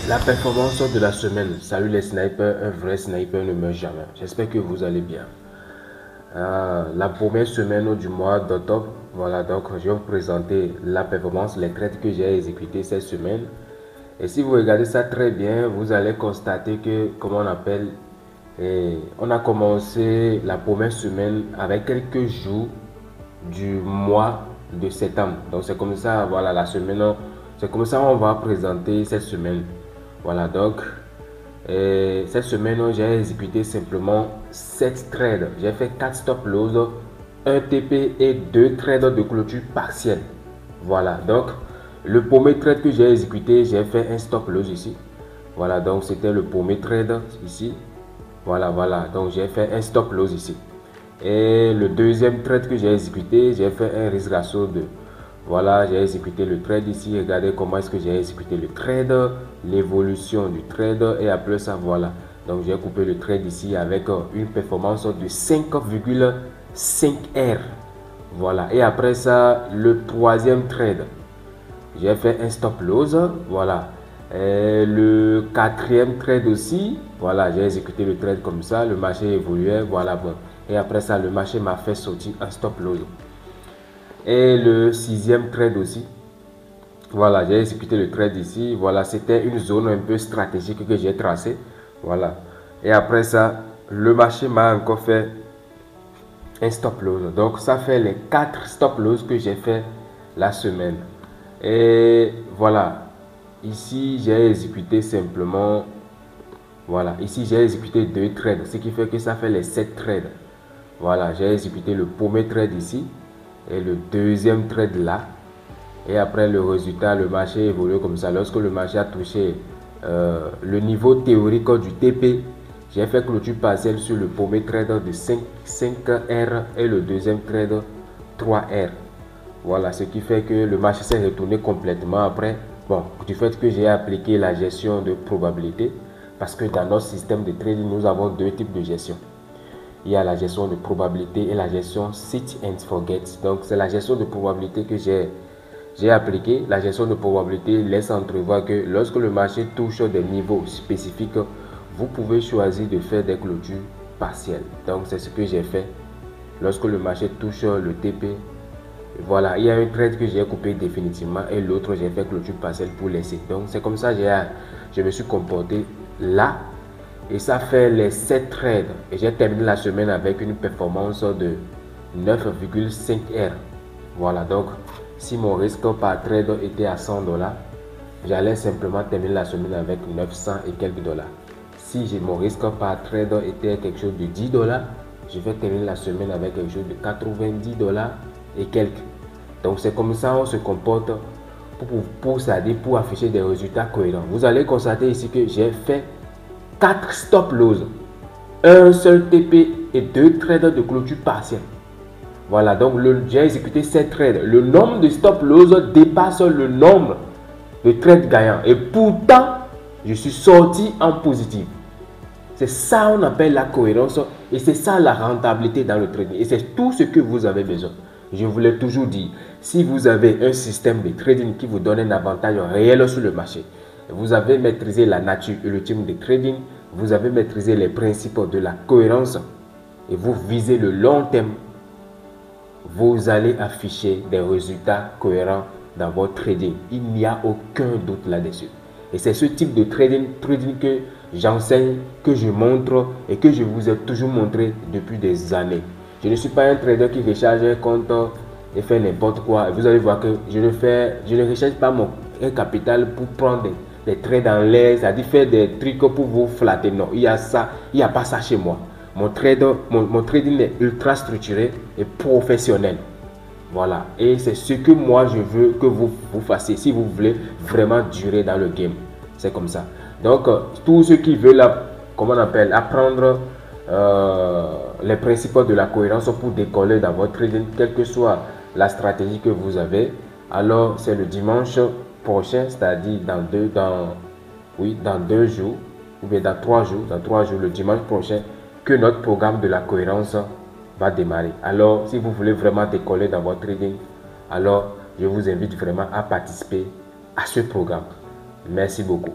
La performance de la semaine. Salut les snipers, un vrai sniper ne meurt jamais. J'espère que vous allez bien. La première semaine du mois d'octobre, voilà, donc je vais vous présenter la performance, les trades que j'ai exécutés cette semaine. Et si vous regardez ça très bien, vous allez constater que, comment on appelle, on a commencé la première semaine avec quelques jours du mois de septembre. Donc c'est comme ça, voilà, la semaine, c'est comme ça on va présenter cette semaine. Voilà, donc cette semaine j'ai exécuté simplement 7 trades. J'ai fait 4 stop loss, 1 TP et 2 trades de clôture partielle. Voilà, donc le premier trade que j'ai exécuté, j'ai fait un stop loss ici. Voilà, donc c'était le premier trade ici. Voilà, donc j'ai fait un stop loss ici. Et le deuxième trade que j'ai exécuté, j'ai fait un risque ratio de... Voilà, j'ai exécuté le trade ici. Regardez comment est-ce que j'ai exécuté le trade, l'évolution du trade et après ça, voilà. Donc j'ai coupé le trade ici avec une performance de 5,5 R. Voilà, et après ça, le troisième trade, j'ai fait un stop loss. Voilà. Et le quatrième trade aussi, voilà, j'ai exécuté le trade comme ça, le marché évoluait, voilà. Bon. Et après ça, le marché m'a fait sortir un stop loss. Et le sixième trade aussi, voilà, j'ai exécuté le trade ici. Voilà, c'était une zone un peu stratégique que j'ai tracée. Voilà. Et après ça, le marché m'a encore fait un stop loss. Donc, ça fait les 4 stop loss que j'ai fait la semaine. Et voilà, ici, j'ai exécuté simplement... Voilà, ici, j'ai exécuté 2 trades, ce qui fait que ça fait les 7 trades. Voilà, j'ai exécuté le premier trade ici et le deuxième trade là. Et après le résultat, le marché évolue comme ça. Lorsque le marché a touché le niveau théorique du TP, j'ai fait clôture partielle sur le premier trade de 5R et le deuxième trade 3R. Voilà, ce qui fait que le marché s'est retourné complètement après. Bon, du fait que j'ai appliqué la gestion de probabilité, parce que dans notre système de trading, nous avons deux types de gestion. Il y a la gestion de probabilité et la gestion sit and forget. Donc, c'est la gestion de probabilité que j'ai appliqué. La gestion de probabilité laisse entrevoir que lorsque le marché touche des niveaux spécifiques, vous pouvez choisir de faire des clôtures partielles. Donc, c'est ce que j'ai fait. Lorsque le marché touche le TP, voilà, il y a un trade que j'ai coupé définitivement et l'autre, j'ai fait clôture partielle pour laisser. Donc, c'est comme ça que je me suis comporté là. Et ça fait les 7 trades. Et j'ai terminé la semaine avec une performance de 9,5 R. Voilà, donc si mon risque par trade était à 100 $, j'allais simplement terminer la semaine avec 900 et quelques dollars. Si mon risque par trade était quelque chose de 10 $, je vais terminer la semaine avec quelque chose de 90 $ et quelques. Donc c'est comme ça on se comporte pour afficher des résultats cohérents. Vous allez constater ici que j'ai fait 4 stop loss, un seul TP et 2 trades de clôture partielle. Voilà, donc j'ai exécuté 7 trades. Le nombre de stop loss dépasse le nombre de trades gagnants. Et pourtant, je suis sorti en positif. C'est ça qu'on appelle la cohérence et c'est ça la rentabilité dans le trading. Et c'est tout ce que vous avez besoin. Je vous l'ai toujours dit, si vous avez un système de trading qui vous donne un avantage réel sur le marché, vous avez maîtrisé la nature ultime du trading, vous avez maîtrisé les principes de la cohérence et vous visez le long terme, vous allez afficher des résultats cohérents dans votre trading. Il n'y a aucun doute là-dessus. Et c'est ce type de trading que j'enseigne, que je montre et que je vous ai toujours montré depuis des années. Je ne suis pas un trader qui recharge un compte et fait n'importe quoi. Vous allez voir que je ne recharge pas mon capital pour prendre des trades en l'air, c'est-à-dire faire des trucs pour vous flatter. Non, il y a pas ça chez moi. Mon trading est ultra structuré et professionnel. Voilà, et c'est ce que moi je veux que vous fassiez si vous voulez vraiment durer dans le game. C'est comme ça. Donc, tous ceux qui veulent, comment on appelle, apprendre les principes de la cohérence pour décoller dans votre trading, quelle que soit la stratégie que vous avez, alors c'est le dimanche prochain, c'est-à-dire dans 2 jours, ou bien dans 3 jours, le dimanche prochain, que notre programme de la cohérence va démarrer. Alors, si vous voulez vraiment décoller dans votre trading, alors je vous invite vraiment à participer à ce programme. Merci beaucoup.